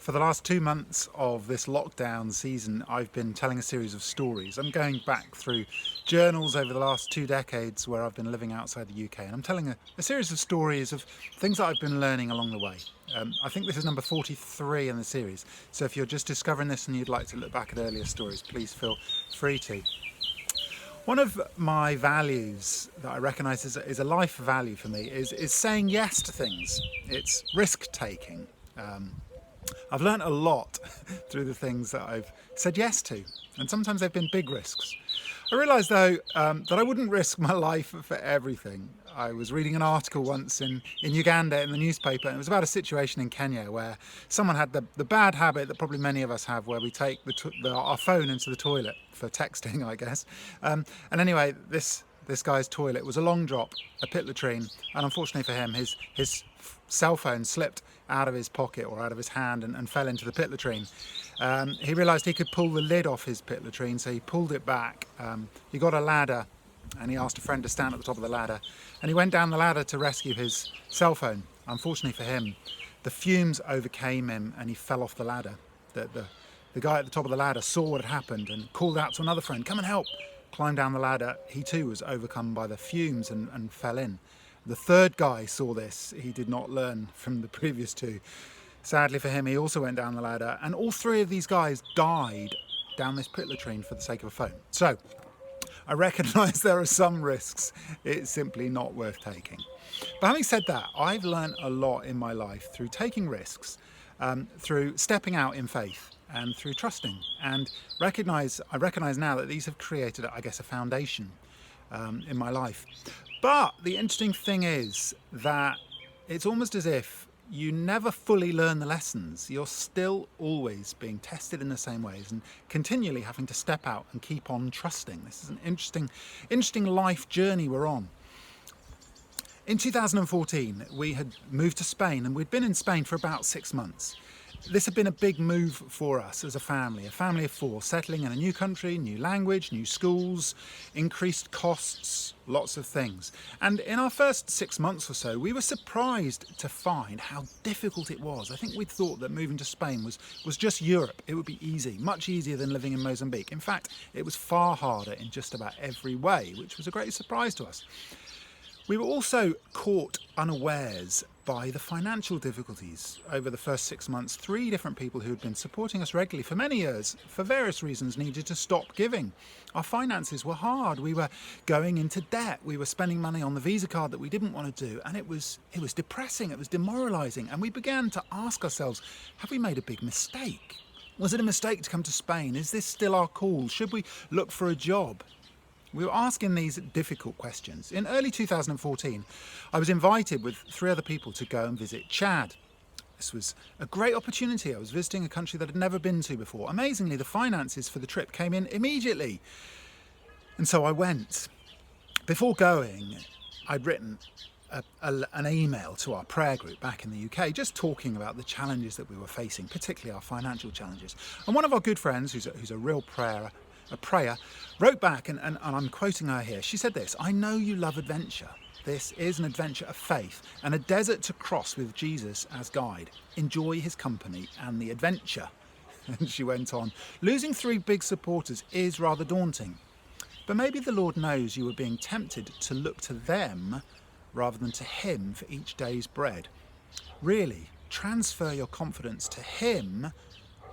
For the last 2 months of this lockdown season, I've been telling a series of stories. I'm going back through journals over the last 2 decades where I've been living outside the UK, and I'm telling a series of stories of things that I've been learning along the way. I think this is number 43 in the series, so if you're just discovering this and you'd like to look back at earlier stories, please feel free to. One of my values that I recognise is a life value for me is saying yes to things. It's risk-taking. I've learnt a lot through the things that I've said yes to, and sometimes they've been big risks. I realised though that I wouldn't risk my life for everything. I was reading an article once in Uganda in the newspaper, and it was about a situation in Kenya where someone had the bad habit that probably many of us have, where we take our phone into the toilet for texting, I guess. And anyway, this guy's toilet was a long drop, a pit latrine, and unfortunately for him, his cell phone slipped out of his pocket or out of his hand and fell into the pit latrine. He realised he could pull the lid off his pit latrine, so he pulled it back. He got a ladder and he asked a friend to stand at the top of the ladder, and he went down the ladder to rescue his cell phone. Unfortunately for him, the fumes overcame him and he fell off the ladder. The guy at the top of the ladder saw what had happened and called out to another friend, "Come and help." Climbed down the ladder. He too was overcome by the fumes and fell in. The third guy saw this. He did not learn from the previous two. Sadly for him, he also went down the ladder, and all three of these guys died down this pit latrine for the sake of a phone. So I recognise there are some risks it's simply not worth taking. But having said that, I've learned a lot in my life through taking risks, through stepping out in faith, and through trusting, and I recognise now that these have created, I guess, a foundation in my life. But the interesting thing is that it's almost as if you never fully learn the lessons. You're still always being tested in the same ways and continually having to step out and keep on trusting. This is an interesting life journey we're on. In 2014, we had moved to Spain, and we'd been in Spain for about 6 months. This had been a big move for us as a family of four, settling in a new country, new language, new schools, increased costs, lots of things. And in our first 6 months or so, we were surprised to find how difficult it was. I think we'd thought that moving to Spain was just Europe. It would be easy, much easier than living in Mozambique. In fact, it was far harder in just about every way, which was a great surprise to us. We were also caught unawares by the financial difficulties. Over the first 6 months, 3 different people who had been supporting us regularly for many years, for various reasons, needed to stop giving. Our finances were hard. We were going into debt. We were spending money on the Visa card that we didn't want to do, and it was depressing, it was demoralising, and we began to ask ourselves, have we made a big mistake? Was it a mistake to come to Spain? Is this still our call? Should we look for a job? We were asking these difficult questions. In early 2014, I was invited with 3 other people to go and visit Chad. This was a great opportunity. I was visiting a country that I'd never been to before. Amazingly, the finances for the trip came in immediately. And so I went. Before going, I'd written an email to our prayer group back in the UK, just talking about the challenges that we were facing, particularly our financial challenges. And one of our good friends, who's a real prayer, wrote back, and I'm quoting her here. She said this: "I know you love adventure. This is an adventure of faith and a desert to cross with Jesus as guide. Enjoy his company and the adventure." And she went on, "Losing 3 big supporters is rather daunting, but maybe the Lord knows you were being tempted to look to them rather than to him for each day's bread. Really, transfer your confidence to him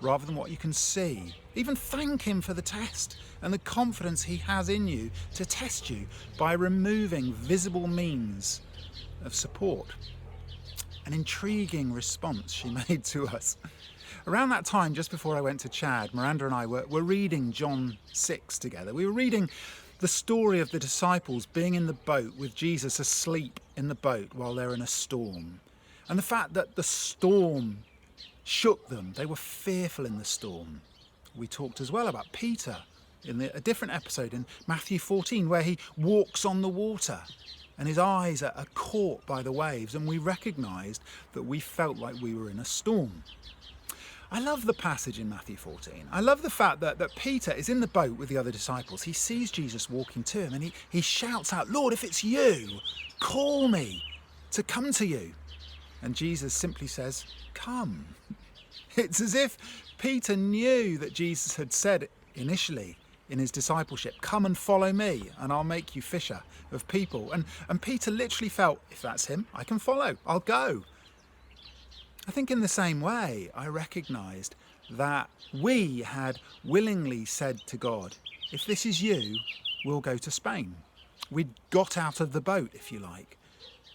rather than what you can see. Even thank him for the test and the confidence he has in you to test you by removing visible means of support." An intriguing response she made to us. Around that time, just before I went to Chad, Miranda and I were reading John 6 together. We were reading the story of the disciples being in the boat with Jesus asleep in the boat while they're in a storm. And the fact that the storm shook them. They were fearful in the storm. We talked as well about Peter in a different episode in Matthew 14, where he walks on the water and his eyes are caught by the waves, and we recognised that we felt like we were in a storm. I love the passage in Matthew 14. I love the fact that Peter is in the boat with the other disciples. He sees Jesus walking to him, and he shouts out, "Lord, if it's you, call me to come to you." And Jesus simply says, "Come." It's as if Peter knew that Jesus had said initially in his discipleship, "Come and follow me and I'll make you fisher of people." And Peter literally felt, if that's him, I can follow, I'll go. I think in the same way, I recognised that we had willingly said to God, if this is you, we'll go to Spain. We'd got out of the boat, if you like.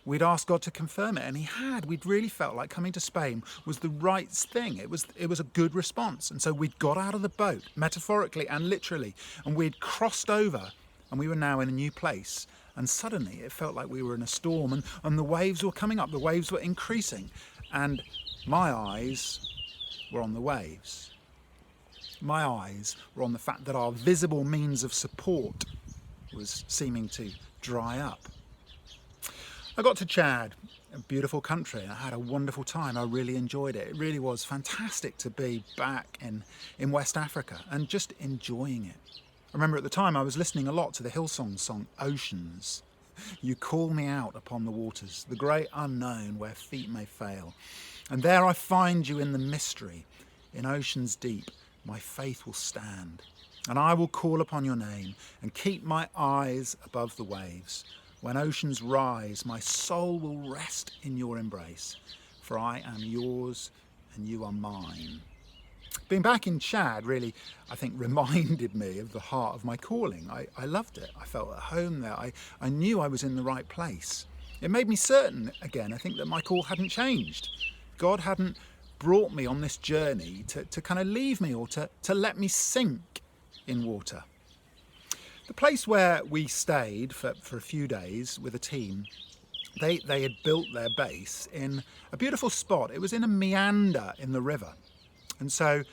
We'd asked God to confirm it, and he had. We'd really felt like coming to Spain was the right thing. It was a good response. And so we'd got out of the boat, metaphorically and literally, and we'd crossed over, and we were now in a new place. And suddenly it felt like we were in a storm, and the waves were coming up, the waves were increasing, and my eyes were on the waves. My eyes were on the fact that our visible means of support was seeming to dry up. I got to Chad, a beautiful country, and I had a wonderful time. I really enjoyed it. It really was fantastic to be back in West Africa and just enjoying it. I remember at the time I was listening a lot to the Hillsong song Oceans. You call me out upon the waters, the great unknown where feet may fail. And there I find you in the mystery, in oceans deep, my faith will stand. And I will call upon your name and keep my eyes above the waves. When oceans rise, my soul will rest in your embrace, for I am yours and you are mine. Being back in Chad really, I think, reminded me of the heart of my calling. I loved it. I felt at home there. I knew I was in the right place. It made me certain, again, I think, that my call hadn't changed. God hadn't brought me on this journey to kind of leave me or to let me sink in water. The place where we stayed for a few days with a team, they had built their base in a beautiful spot. It was in a meander in the river. And so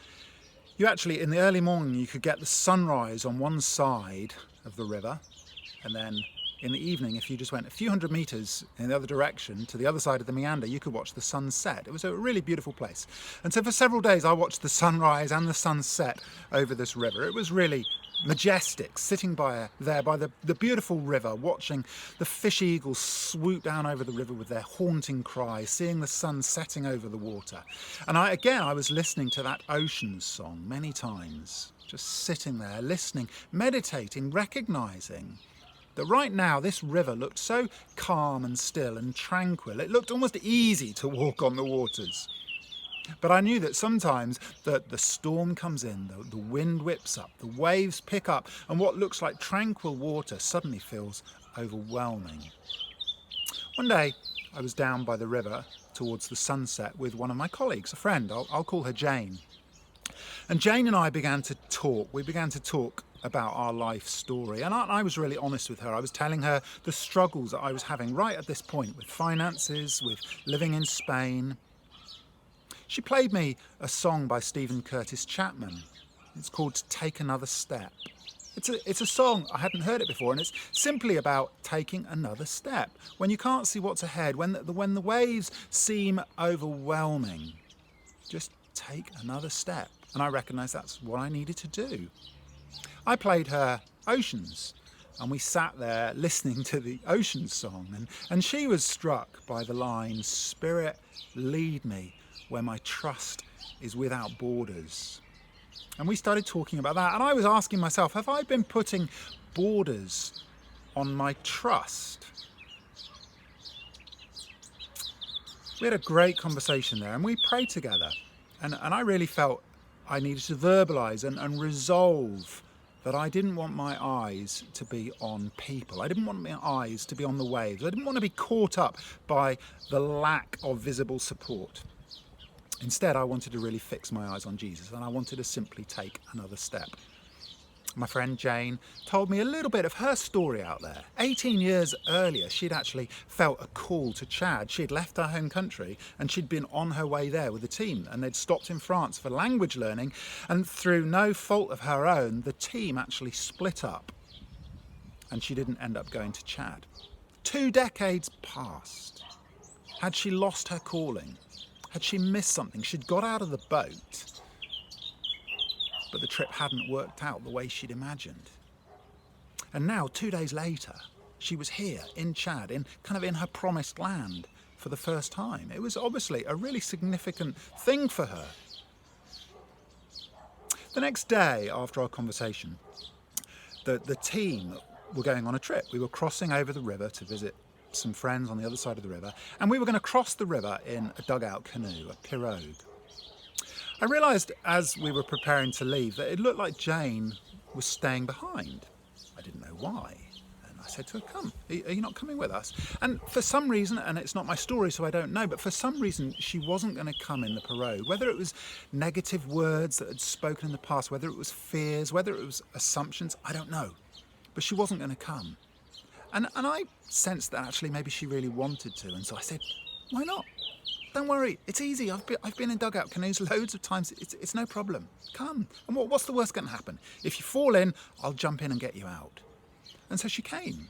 you actually, in the early morning, you could get the sunrise on one side of the river. And then in the evening, if you just went a few hundred metres in the other direction to the other side of the meander, you could watch the sunset. It was a really beautiful place. And so for several days, I watched the sunrise and the sunset over this river. It was really majestic, sitting there by the beautiful river, watching the fish eagles swoop down over the river with their haunting cry, seeing the sun setting over the water. And I was listening to that Oceans song many times, just sitting there, listening, meditating, recognising that right now this river looked so calm and still and tranquil. It looked almost easy to walk on the waters. But I knew that sometimes the storm comes in, the wind whips up, the waves pick up, and what looks like tranquil water suddenly feels overwhelming. One day, I was down by the river towards the sunset with one of my colleagues, a friend. I'll call her Jane. And Jane and I began to talk. We began to talk about our life story. And I was really honest with her. I was telling her the struggles that I was having right at this point with finances, with living in Spain. She played me a song by Stephen Curtis Chapman. It's called Take Another Step. It's a song, I hadn't heard it before, and it's simply about taking another step. When you can't see what's ahead, when the waves seem overwhelming, just take another step. And I recognised that's what I needed to do. I played her Oceans, and we sat there listening to the Oceans song, and she was struck by the line, "Spirit, lead me where my trust is without borders." And we started talking about that, and I was asking myself, have I been putting borders on my trust? We had a great conversation there, and we prayed together, and I really felt I needed to verbalise and resolve that I didn't want my eyes to be on people. I didn't want my eyes to be on the waves. I didn't want to be caught up by the lack of visible support. Instead, I wanted to really fix my eyes on Jesus, and I wanted to simply take another step. My friend Jane told me a little bit of her story out there. 18 years earlier, she'd actually felt a call to Chad. She'd left her home country and she'd been on her way there with a team, and they'd stopped in France for language learning, and through no fault of her own, the team actually split up and she didn't end up going to Chad. 2 decades passed. Had she lost her calling? Had she missed something? She'd got out of the boat, but the trip hadn't worked out the way she'd imagined. And now, 2 days later, she was here in Chad, in her promised land for the first time. It was obviously a really significant thing for her. The next day after our conversation, the team were going on a trip. We were crossing over the river to visit some friends on the other side of the river, and we were going to cross the river in a dugout canoe, a pirogue. I realised as we were preparing to leave that it looked like Jane was staying behind. I didn't know why. And I said to her, come, are you not coming with us? And for some reason, and it's not my story so I don't know, but for some reason she wasn't going to come in the pirogue. Whether it was negative words that had spoken in the past, whether it was fears, whether it was assumptions, I don't know. But she wasn't going to come. And I sensed that actually maybe she really wanted to. And so I said, why not? Don't worry, it's easy. I've been in dugout canoes loads of times. It's no problem. Come. And what's the worst going to happen? If you fall in, I'll jump in and get you out. And so she came.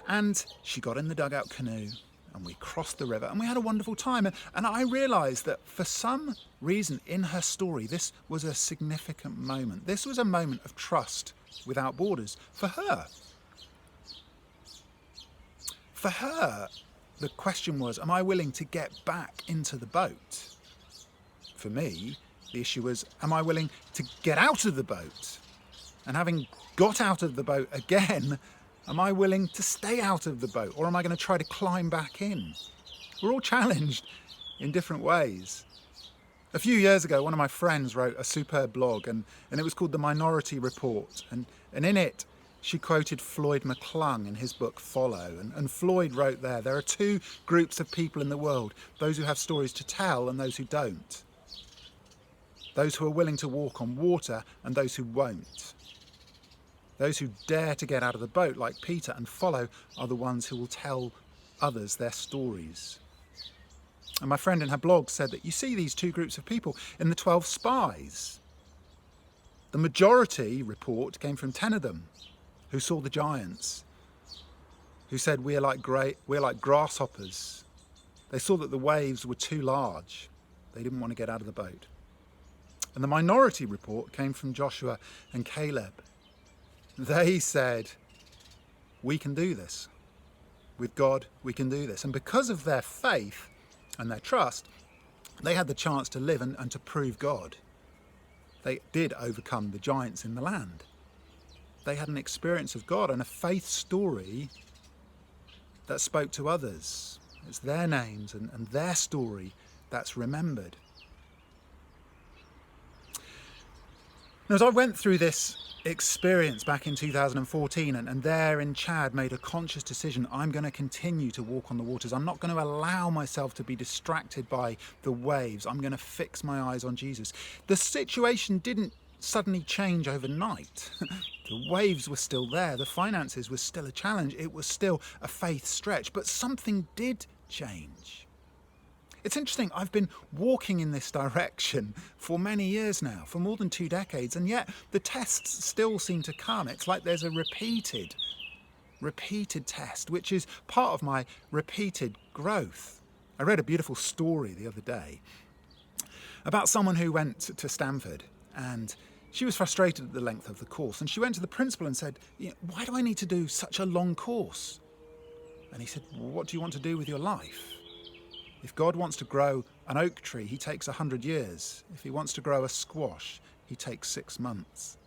And she got in the dugout canoe and we crossed the river and we had a wonderful time. And I realised that for some reason in her story, this was a significant moment. This was a moment of trust without borders for her. For her, the question was, am I willing to get back into the boat? For me, the issue was, am I willing to get out of the boat? And having got out of the boat again, am I willing to stay out of the boat? Or am I going to try to climb back in? We're all challenged in different ways. A few years ago, one of my friends wrote a superb blog, and it was called The Minority Report. And in it, she quoted Floyd McClung in his book Follow. And Floyd wrote there are two groups of people in the world, those who have stories to tell and those who don't. Those who are willing to walk on water and those who won't. Those who dare to get out of the boat, like Peter, and follow are the ones who will tell others their stories. And my friend in her blog said that you see these two groups of people in the 12 spies. The majority report came from 10 of them, who saw the giants, who said, we're like grasshoppers. They saw that the waves were too large. They didn't want to get out of the boat. And the minority report came from Joshua and Caleb. They said, we can do this. With God, we can do this. And because of their faith and their trust, they had the chance to live and to prove God. They did overcome the giants in the land. They had an experience of God and a faith story that spoke to others. It's their names and their story that's remembered. Now, as I went through this experience back in 2014 and there in Chad made a conscious decision, I'm going to continue to walk on the waters. I'm not going to allow myself to be distracted by the waves. I'm going to fix my eyes on Jesus. The situation didn't suddenly change overnight. The waves were still there. The finances were still a challenge. It was still a faith stretch, but something did change. It's interesting, I've been walking in this direction for many years now, for more than 2 decades, and yet the tests still seem to come. It's like there's a repeated test, which is part of my repeated growth. I read a beautiful story the other day about someone who went to Stanford, and she was frustrated at the length of the course, and she went to the principal and said, why do I need to do such a long course? And he said, well, what do you want to do with your life? If God wants to grow an oak tree, he takes 100 years. If he wants to grow a squash, he takes 6 months.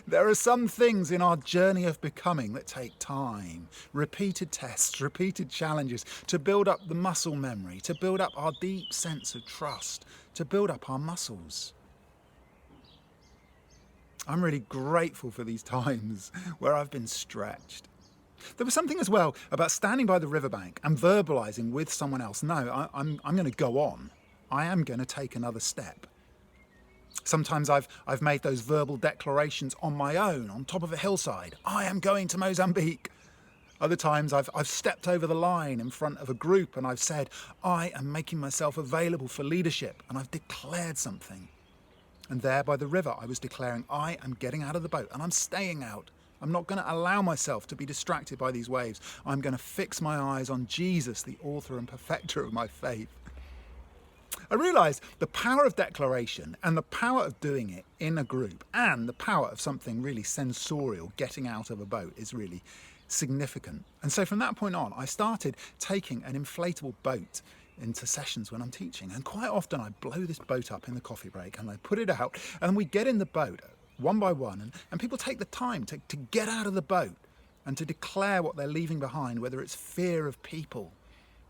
There are some things in our journey of becoming that take time, repeated tests, repeated challenges, to build up the muscle memory, to build up our deep sense of trust, to build up our muscles. I'm really grateful for these times where I've been stretched. There was something as well about standing by the riverbank and verbalising with someone else, no, I'm going to go on. I am going to take another step. Sometimes I've made those verbal declarations on my own, on top of a hillside. I am going to Mozambique. Other times I've stepped over the line in front of a group and I've said, I am making myself available for leadership, and I've declared something. And there by the river I was declaring, I am getting out of the boat and I'm staying out. I'm not going to allow myself to be distracted by these waves. I'm going to fix my eyes on Jesus, the author and perfecter of my faith. I realised the power of declaration and the power of doing it in a group and the power of something really sensorial, getting out of a boat, is really significant. And so from that point on, I started taking an inflatable boat into sessions when I'm teaching. And quite often I blow this boat up in the coffee break and I put it out, and we get in the boat one by one, and people take the time to get out of the boat and to declare what they're leaving behind, whether it's fear of people,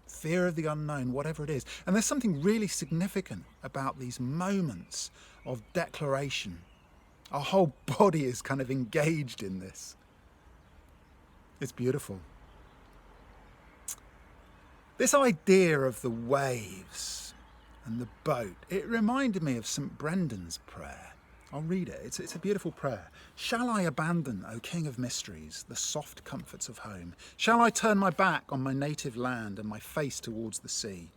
fear of the unknown, whatever it is. And there's something really significant about these moments of declaration. Our whole body is kind of engaged in this. It's beautiful. This idea of the waves and the boat, it reminded me of St. Brendan's prayer. I'll read it. It's a beautiful prayer. Shall I abandon, O King of mysteries, the soft comforts of home? Shall I turn my back on my native land and my face towards the sea?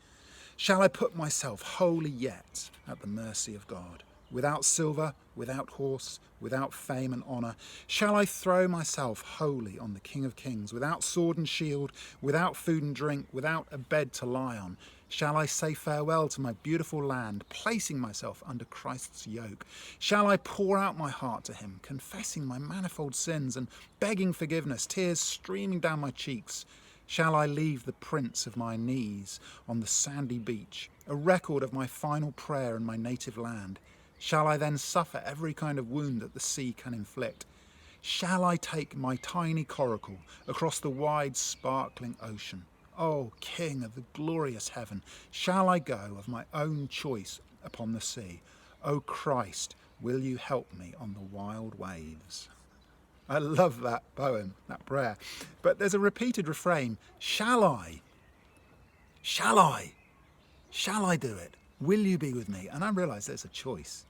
Shall I put myself wholly yet at the mercy of God? Without silver, without horse, without fame and honour, shall I throw myself wholly on the King of Kings, without sword and shield, without food and drink, without a bed to lie on? Shall I say farewell to my beautiful land, placing myself under Christ's yoke? Shall I pour out my heart to him, confessing my manifold sins and begging forgiveness, tears streaming down my cheeks? Shall I leave the prints of my knees on the sandy beach, a record of my final prayer in my native land? Shall I then suffer every kind of wound that the sea can inflict? Shall I take my tiny coracle across the wide sparkling ocean? O King of the glorious heaven, shall I go of my own choice upon the sea? O Christ, will you help me on the wild waves? I love that poem, that prayer. But there's a repeated refrain, shall I? Shall I? Shall I do it? Will you be with me? And I realise there's a choice.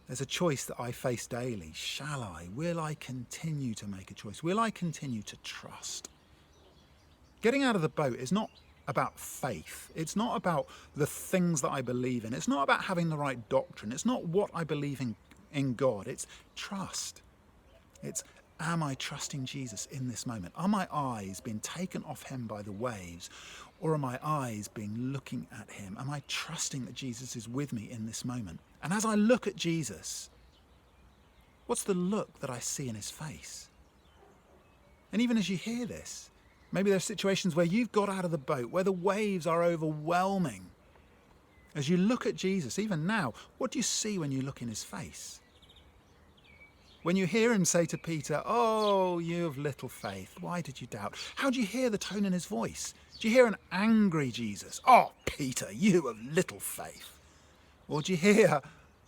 There's a choice that I face daily. Shall I? Will I continue to make a choice? Will I continue to trust? Getting out of the boat is not about faith. It's not about the things that I believe in. It's not about having the right doctrine. It's not what I believe in God. It's trust. It's, am I trusting Jesus in this moment? Are my eyes being taken off him by the waves? Or are my eyes being looking at him? Am I trusting that Jesus is with me in this moment? And as I look at Jesus, what's the look that I see in his face? And even as you hear this, maybe there are situations where you've got out of the boat, where the waves are overwhelming. As you look at Jesus, even now, what do you see when you look in his face? When you hear him say to Peter, oh, you of little faith, why did you doubt? How do you hear the tone in his voice? Do you hear an angry Jesus? Oh, Peter, you of little faith. Or do you hear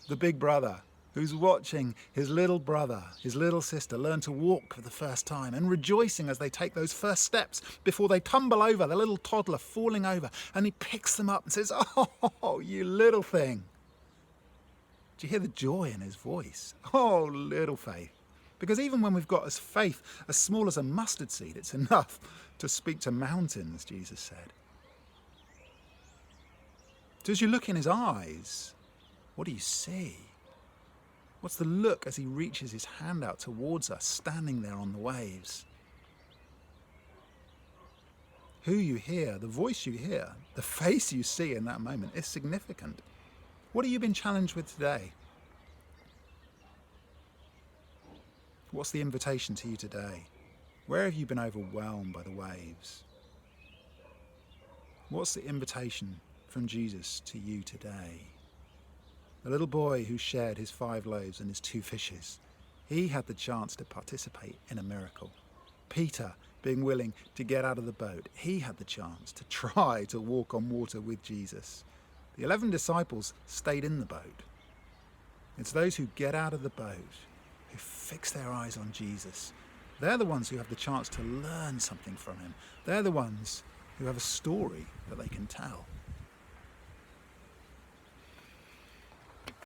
the big brother who's watching his little brother, his little sister learn to walk for the first time and rejoicing as they take those first steps before they tumble over, the little toddler falling over, and he picks them up and says, oh, you little thing. Do you hear the joy in his voice? Oh, little faith. Because even when we've got as faith as small as a mustard seed, it's enough to speak to mountains, Jesus said. So as you look in his eyes, what do you see? What's the look as he reaches his hand out towards us, standing there on the waves? Who you hear, the voice you hear, the face you see in that moment is significant. What have you been challenged with today? What's the invitation to you today? Where have you been overwhelmed by the waves? What's the invitation from Jesus to you today? The little boy who shared his 5 loaves and his 2 fishes, he had the chance to participate in a miracle. Peter, being willing to get out of the boat, he had the chance to try to walk on water with Jesus. The 11 disciples stayed in the boat. It's those who get out of the boat, who fix their eyes on Jesus. They're the ones who have the chance to learn something from him. They're the ones who have a story that they can tell.